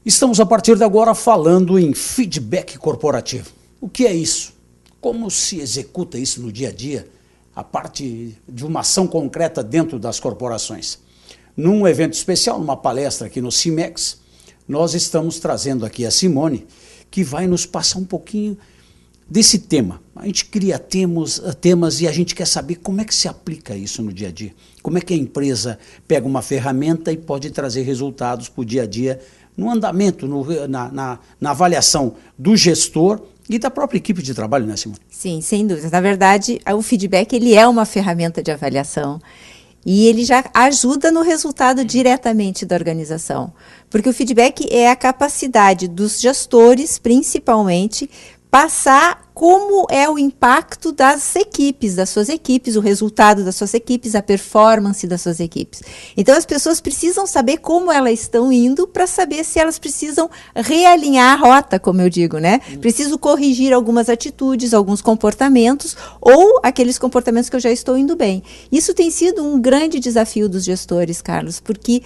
Estamos a partir de agora falando em feedback corporativo. O que é isso? Como se executa isso no dia a dia? A parte de uma ação concreta dentro das corporações. Num evento especial, numa palestra aqui no CIMEX, nós estamos trazendo aqui a Simone, que vai nos passar um pouquinho desse tema. A gente cria temas e a gente quer saber como é que se aplica isso no dia a dia. Como é que a empresa pega uma ferramenta e pode trazer resultados para o dia a dia, no andamento, na avaliação do gestor e da própria equipe de trabalho, né, Simone? Sim, sem dúvida. Na verdade, o feedback ele é uma ferramenta de avaliação e ele já ajuda no resultado diretamente da organização. Porque o feedback é a capacidade dos gestores, principalmente, passar como é o impacto das equipes, das suas equipes, o resultado das suas equipes, a performance das suas equipes. Então, as pessoas precisam saber como elas estão indo para saber se elas precisam realinhar a rota, como eu digo, né? Preciso corrigir algumas atitudes, alguns comportamentos ou aqueles comportamentos que eu já estou indo bem. Isso tem sido um grande desafio dos gestores, Carlos, porque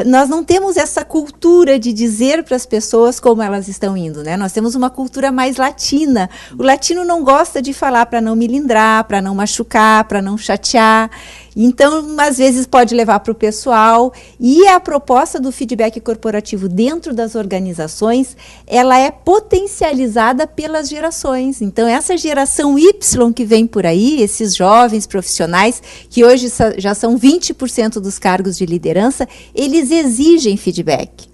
nós não temos essa cultura de dizer para as pessoas como elas estão indo, né? Nós temos uma cultura mais latina. O latino não gosta de falar para não milindrar, para não machucar, para não chatear. Então, às vezes, pode levar para o pessoal. E a proposta do feedback corporativo dentro das organizações, ela é potencializada pelas gerações. Então, essa geração Y que vem por aí, esses jovens profissionais, que hoje já são 20% dos cargos de liderança, eles exigem feedback.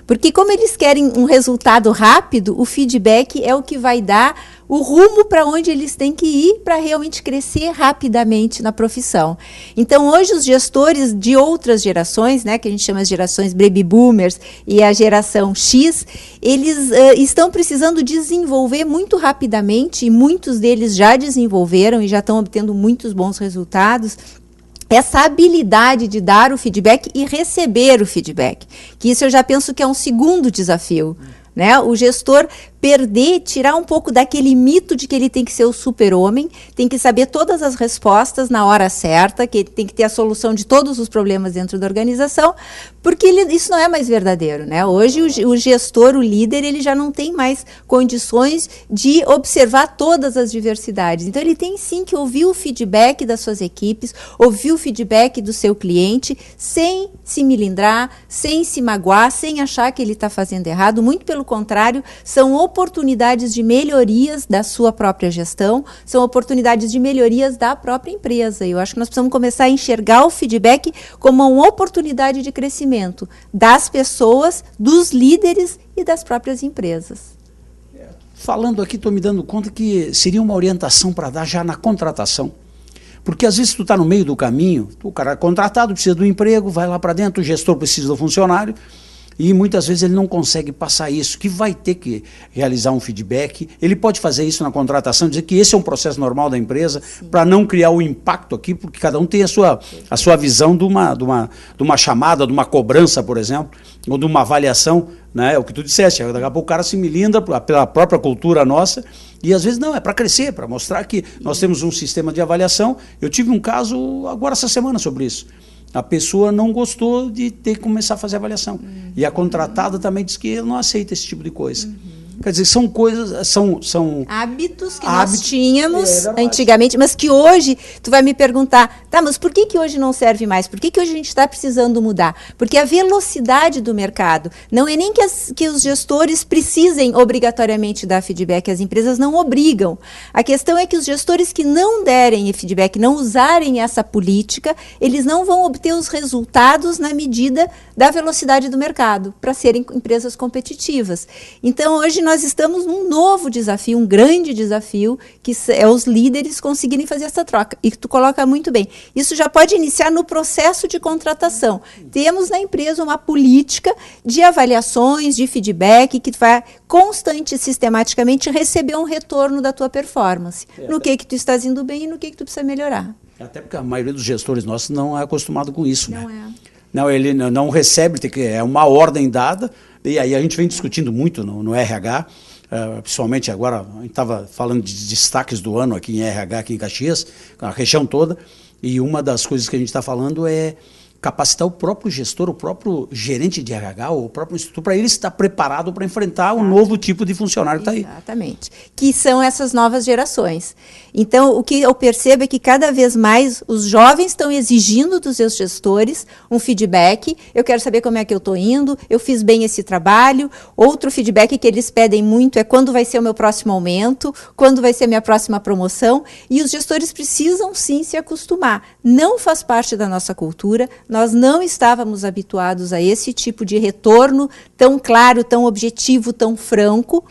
Porque como eles querem um resultado rápido, o feedback é o que vai dar o rumo para onde eles têm que ir para realmente crescer rapidamente na profissão. Então, hoje, os gestores de outras gerações, né, que a gente chama de gerações baby boomers e a geração X, eles estão precisando desenvolver muito rapidamente, e muitos deles já desenvolveram e já estão obtendo muitos bons resultados, essa habilidade de dar o feedback e receber o feedback, que isso eu já penso que é um segundo desafio, né? O gestor tirar um pouco daquele mito de que ele tem que ser o super-homem, tem que saber todas as respostas na hora certa, que tem que ter a solução de todos os problemas dentro da organização, porque isso não é mais verdadeiro, né? Hoje o gestor, o líder, ele já não tem mais condições de observar todas as diversidades. Então ele tem sim que ouvir o feedback das suas equipes, ouvir o feedback do seu cliente, sem se milindrar, sem se magoar, sem achar que ele está fazendo errado. Muito pelo contrário, são oportunidades de melhorias da sua própria gestão, são oportunidades de melhorias da própria empresa. Eu acho que nós precisamos começar a enxergar o feedback como uma oportunidade de crescimento das pessoas, dos líderes e das próprias empresas. Falando aqui, estou me dando conta que seria uma orientação para dar já na contratação. Porque às vezes tu está no meio do caminho, o cara é contratado, precisa do emprego, vai lá para dentro, o gestor precisa do funcionário, e muitas vezes ele não consegue passar isso, que vai ter que realizar um feedback. Ele pode fazer isso na contratação, dizer que esse é um processo normal da empresa, para não criar o impacto aqui, porque cada um tem a sua visão de uma chamada, de uma cobrança, por exemplo, ou de uma avaliação, né? É o que tu disseste, daqui a pouco o cara se milindra pela própria cultura nossa, e às vezes não, é para crescer, para mostrar que nós temos um sistema de avaliação. Eu tive um caso agora essa semana sobre isso. A pessoa não gostou de ter que começar a fazer avaliação. E a contratada também disse que não aceita esse tipo de coisa. Quer dizer, são coisas, são hábitos que nós tínhamos antigamente, mas que hoje, tu vai me perguntar, tá, mas por que hoje não serve mais? Por que hoje a gente está precisando mudar? Porque a velocidade do mercado, não é nem que os gestores precisem obrigatoriamente dar feedback, as empresas não obrigam. A questão é que os gestores que não derem feedback, não usarem essa política, eles não vão obter os resultados na medida da velocidade do mercado, para serem empresas competitivas. Então, hoje nós estamos num novo desafio, um grande desafio, que é os líderes conseguirem fazer essa troca. E tu coloca muito bem. Isso já pode iniciar no processo de contratação. Temos na empresa uma política de avaliações, de feedback, que vai constante e sistematicamente receber um retorno da tua performance. No que tu estás indo bem e no que tu precisa melhorar. Até porque a maioria dos gestores nossos não é acostumado com isso, não, né? Não, ele não recebe, é uma ordem dada, e aí a gente vem discutindo muito no RH, principalmente agora, a gente estava falando de destaques do ano aqui em RH, aqui em Caxias, a região toda, e uma das coisas que a gente está falando é capacitar o próprio gestor, o próprio gerente de RH, ou o próprio instituto, para ele estar preparado para enfrentar um novo tipo de funcionário que está aí. Exatamente. Que são essas novas gerações. Então, o que eu percebo é que cada vez mais os jovens estão exigindo dos seus gestores um feedback. Eu quero saber como é que eu estou indo, eu fiz bem esse trabalho. Outro feedback que eles pedem muito é quando vai ser o meu próximo aumento, quando vai ser a minha próxima promoção. E os gestores precisam, sim, se acostumar. Não faz parte da nossa cultura. Nós não estávamos habituados a esse tipo de retorno tão claro, tão objetivo, tão franco,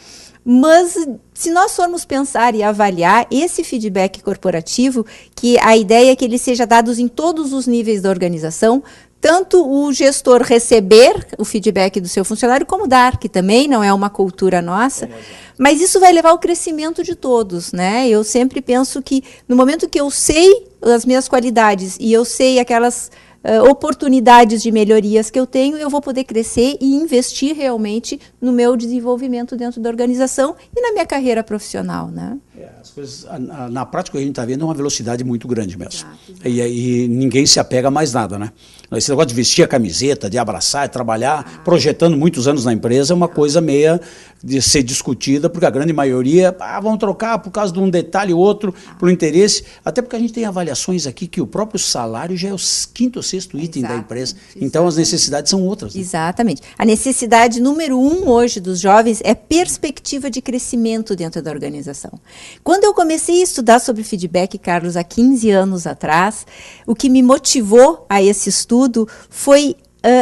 mas se nós formos pensar e avaliar esse feedback corporativo, que a ideia é que ele seja dado em todos os níveis da organização, tanto o gestor receber o feedback do seu funcionário, como dar, que também não é uma cultura nossa, mas isso vai levar ao crescimento de todos, né? Eu sempre penso que no momento que eu sei as minhas qualidades e eu sei aquelas oportunidades de melhorias que eu tenho, eu vou poder crescer e investir realmente no meu desenvolvimento dentro da organização e na minha carreira profissional, né? As coisas, na prática, a gente está vendo uma velocidade muito grande mesmo. E ninguém se apega a mais nada, né? Esse negócio de vestir a camiseta, de abraçar, de trabalhar, projetando muitos anos na empresa, é uma coisa meia de ser discutida, porque a grande maioria vão trocar por causa de um detalhe ou outro, por interesse, até porque a gente tem avaliações aqui que o próprio salário já é o quinto ou sexto item da empresa. Então, as necessidades são outras. Né? Exatamente. A necessidade número 1 hoje dos jovens é perspectiva de crescimento dentro da organização. Quando eu comecei a estudar sobre feedback, Carlos, há 15 anos atrás, o que me motivou a esse estudo foi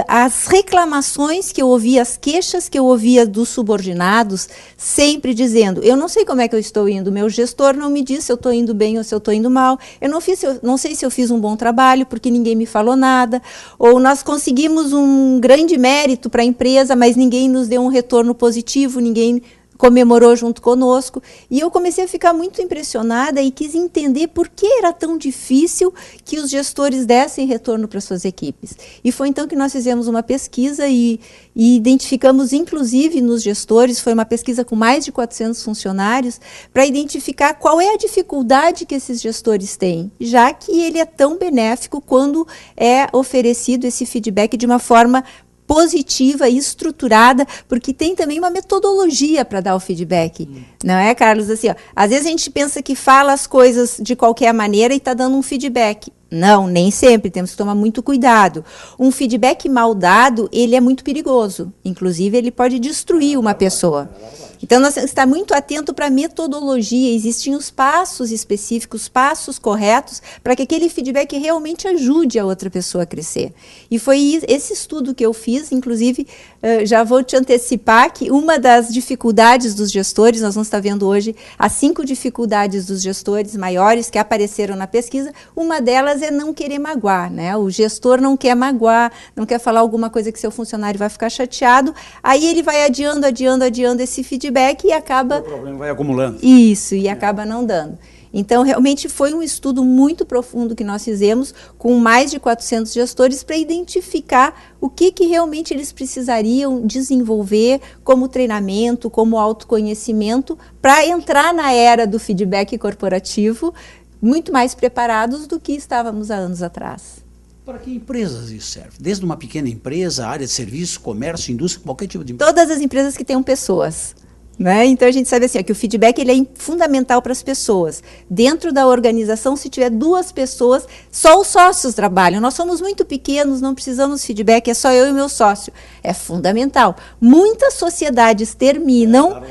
as reclamações que eu ouvia, as queixas que eu ouvia dos subordinados, sempre dizendo, eu não sei como é que eu estou indo, meu gestor não me disse se eu estou indo bem ou se eu estou indo mal, eu não sei se eu fiz um bom trabalho, porque ninguém me falou nada, ou nós conseguimos um grande mérito para a empresa, mas ninguém nos deu um retorno positivo, ninguém comemorou junto conosco, e eu comecei a ficar muito impressionada e quis entender por que era tão difícil que os gestores dessem retorno para suas equipes. E foi então que nós fizemos uma pesquisa e identificamos, inclusive nos gestores, foi uma pesquisa com mais de 400 funcionários, para identificar qual é a dificuldade que esses gestores têm, já que ele é tão benéfico quando é oferecido esse feedback de uma forma positiva e estruturada, porque tem também uma metodologia para dar o feedback. Não é, Carlos? Assim, ó, às vezes a gente pensa que fala as coisas de qualquer maneira e está dando um feedback. Não, nem sempre, temos que tomar muito cuidado. Um feedback mal dado, ele é muito perigoso. Inclusive, ele pode destruir uma pessoa. Então, nós temos que estar muito atento para a metodologia. Existem os passos específicos, passos corretos, para que aquele feedback realmente ajude a outra pessoa a crescer. E foi esse estudo que eu fiz, inclusive, já vou te antecipar que uma das dificuldades dos gestores, nós vamos estar vendo hoje as 5 dificuldades dos gestores maiores que apareceram na pesquisa, uma delas é não querer magoar, né? O gestor não quer magoar, não quer falar alguma coisa que seu funcionário vai ficar chateado, aí ele vai adiando esse feedback e acaba... O problema vai acumulando. Isso, e acaba não dando. Então, realmente foi um estudo muito profundo que nós fizemos com mais de 400 gestores para identificar o que realmente eles precisariam desenvolver como treinamento, como autoconhecimento, para entrar na era do feedback corporativo muito mais preparados do que estávamos há anos atrás. Para que empresas isso serve? Desde uma pequena empresa, área de serviço, comércio, indústria, qualquer tipo de empresa? Todas as empresas que tenham pessoas. Né? Então, a gente sabe assim, ó, que o feedback ele é fundamental para as pessoas. Dentro da organização, se tiver 2 pessoas, só os sócios trabalham. Nós somos muito pequenos, não precisamos de feedback, é só eu e meu sócio. É fundamental. Muitas sociedades terminam,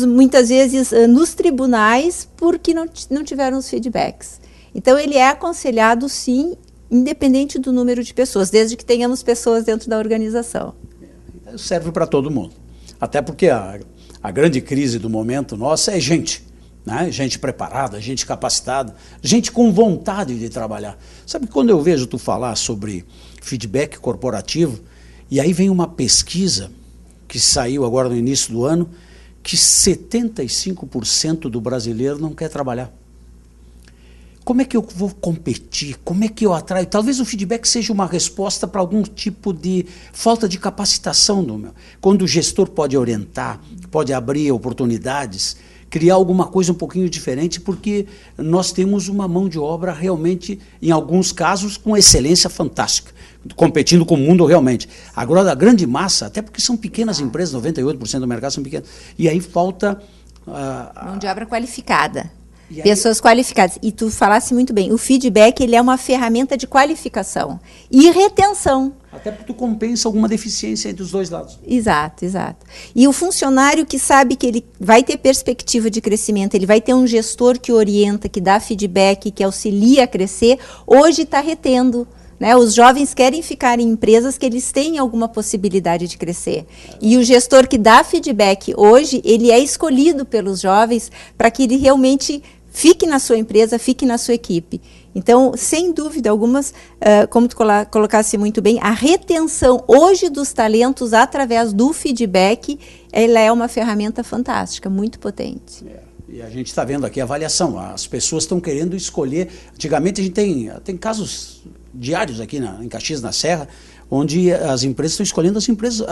muitas vezes, nos tribunais, porque não tiveram os feedbacks. Então, ele é aconselhado, sim, independente do número de pessoas, desde que tenhamos pessoas dentro da organização. Serve para todo mundo. Até porque a grande crise do momento nosso é gente, né? Gente preparada, gente capacitada, gente com vontade de trabalhar. Sabe, quando eu vejo tu falar sobre feedback corporativo, e aí vem uma pesquisa que saiu agora no início do ano, que 75% do brasileiro não quer trabalhar. Como é que eu vou competir? Como é que eu atraio? Talvez o feedback seja uma resposta para algum tipo de falta de capacitação. Quando o gestor pode orientar, pode abrir oportunidades, criar alguma coisa um pouquinho diferente, porque nós temos uma mão de obra realmente, em alguns casos, com excelência fantástica, competindo com o mundo realmente. Agora, da grande massa, até porque são pequenas empresas, 98% do mercado são pequenas, e aí falta... mão de obra qualificada. Pessoas qualificadas. E tu falasse muito bem, o feedback ele é uma ferramenta de qualificação e retenção. Até porque tu compensa alguma deficiência entre os dois lados. Exato, exato. E o funcionário que sabe que ele vai ter perspectiva de crescimento, ele vai ter um gestor que orienta, que dá feedback, que auxilia a crescer, hoje está retendo. Né? Os jovens querem ficar em empresas que eles têm alguma possibilidade de crescer. E o gestor que dá feedback hoje, ele é escolhido pelos jovens para que ele realmente fique na sua empresa, fique na sua equipe. Então, sem dúvida algumas, como tu colocasse muito bem, a retenção hoje dos talentos através do feedback, ela é uma ferramenta fantástica, muito potente. E a gente está vendo aqui a avaliação, as pessoas estão querendo escolher. Antigamente a gente tem casos diários aqui em Caxias, na Serra, onde as empresas estão escolhendo as empresas,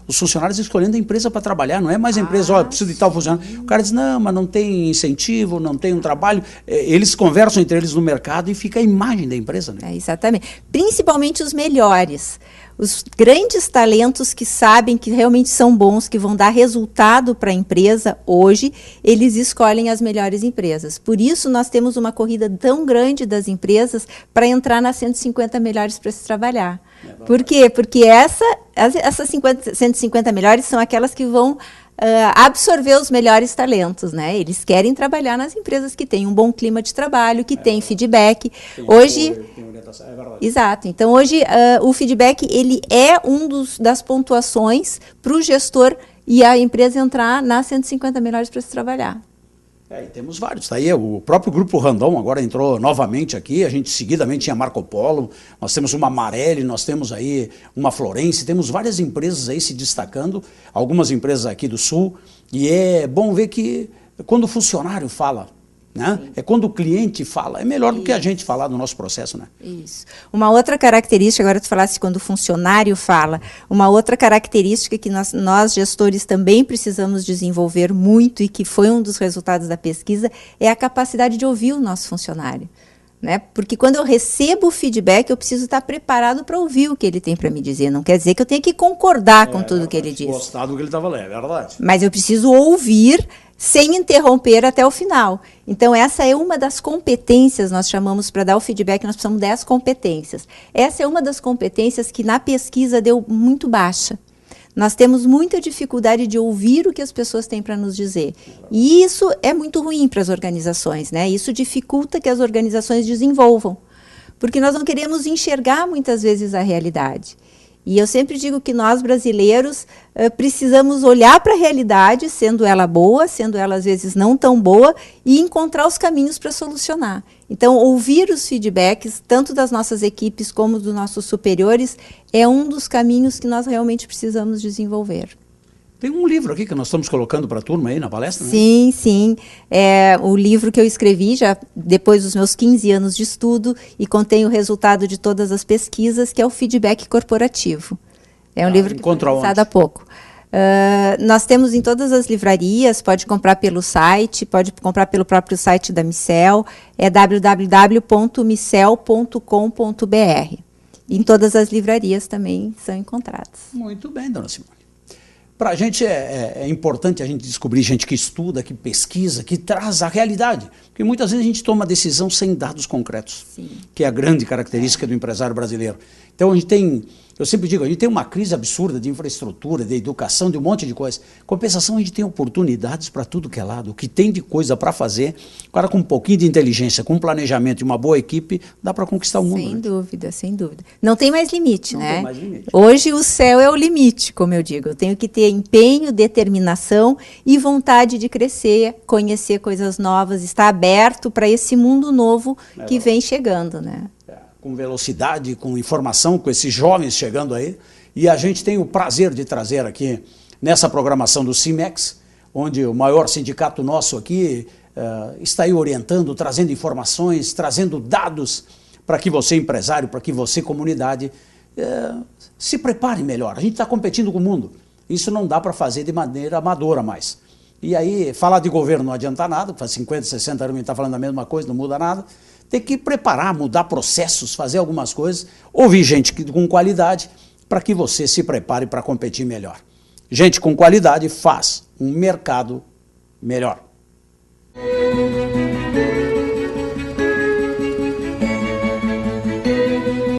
os funcionários escolhendo a empresa para trabalhar, não é mais a empresa, olha, preciso de tal funcionário. O cara diz, não, mas não tem incentivo, não tem um trabalho. Eles conversam entre eles no mercado e fica a imagem da empresa. Né? Exatamente. Principalmente os melhores. Os grandes talentos que sabem que realmente são bons, que vão dar resultado para a empresa hoje, eles escolhem as melhores empresas. Por isso, nós temos uma corrida tão grande das empresas para entrar nas 150 melhores para se trabalhar. Por quê? Porque essas 150 melhores são aquelas que vão absorver os melhores talentos, né? Eles querem trabalhar nas empresas que têm um bom clima de trabalho, que têm feedback. Hoje, exato. Então, hoje, o feedback ele é das pontuações para o gestor e a empresa entrar nas 150 melhores para se trabalhar. E temos vários. Tá aí, o próprio Grupo Randon agora entrou novamente aqui, a gente seguidamente tinha Marco Polo, nós temos uma Marelli, nós temos aí uma Florence, temos várias empresas aí se destacando, algumas empresas aqui do Sul, e é bom ver que quando o funcionário fala, né? É quando o cliente fala, é melhor do que a gente falar do nosso processo, né? Isso. Uma outra característica, agora tu falasse quando o funcionário fala, uma outra característica que nós gestores também precisamos desenvolver muito e que foi um dos resultados da pesquisa é a capacidade de ouvir o nosso funcionário. Né? Porque quando eu recebo o feedback, eu preciso estar preparado para ouvir o que ele tem para me dizer. Não quer dizer que eu tenha que concordar com tudo que ele diz. Gostar do que ele está falando, é verdade. Mas eu preciso ouvir sem interromper até o final. Então, essa é uma das competências, nós chamamos para dar o feedback, nós precisamos 10 competências. Essa é uma das competências que na pesquisa deu muito baixa. Nós temos muita dificuldade de ouvir o que as pessoas têm para nos dizer. E isso é muito ruim para as organizações, né? Isso dificulta que as organizações desenvolvam, porque nós não queremos enxergar muitas vezes a realidade. E eu sempre digo que nós, brasileiros, precisamos olhar para a realidade, sendo ela boa, sendo ela às vezes não tão boa, e encontrar os caminhos para solucionar. Então, ouvir os feedbacks, tanto das nossas equipes como dos nossos superiores, é um dos caminhos que nós realmente precisamos desenvolver. Tem um livro aqui que nós estamos colocando para a turma aí na palestra, né? Sim, sim. É o livro que eu escrevi já depois dos meus 15 anos de estudo e contém o resultado de todas as pesquisas, que é o feedback corporativo. É um livro que foi lançado há pouco. Nós temos em todas as livrarias, pode comprar pelo site, pode comprar pelo próprio site da Micel, é www.micel.com.br. Em todas as livrarias também são encontrados. Muito bem, dona Simone. Para a gente é importante a gente descobrir gente que estuda, que pesquisa, que traz a realidade. Porque muitas vezes a gente toma decisão sem dados concretos, Sim. que é a grande característica do empresário brasileiro. Então a gente tem, eu sempre digo, a gente tem uma crise absurda de infraestrutura, de educação, de um monte de coisa. Compensação, a gente tem oportunidades para tudo que é lado, o que tem de coisa para fazer. Agora, com um pouquinho de inteligência, com um planejamento e uma boa equipe, dá para conquistar o mundo. Sem dúvida, sem dúvida. Não tem mais limite, né? Não tem mais limite. Hoje o céu é o limite, como eu digo. Eu tenho que ter empenho, determinação e vontade de crescer, conhecer coisas novas, estar aberto para esse mundo novo que vem chegando, né? Com velocidade, com informação, com esses jovens chegando aí. E a gente tem o prazer de trazer aqui, nessa programação do CIMEX, onde o maior sindicato nosso aqui está aí orientando, trazendo informações, trazendo dados para que você, empresário, para que você, comunidade, se prepare melhor. A gente está competindo com o mundo. Isso não dá para fazer de maneira amadora mais. E aí, falar de governo não adianta nada, faz 50, 60 anos a gente está falando a mesma coisa, não muda nada. Tem que preparar, mudar processos, fazer algumas coisas, ouvir gente com qualidade, para que você se prepare para competir melhor. Gente com qualidade faz um mercado melhor.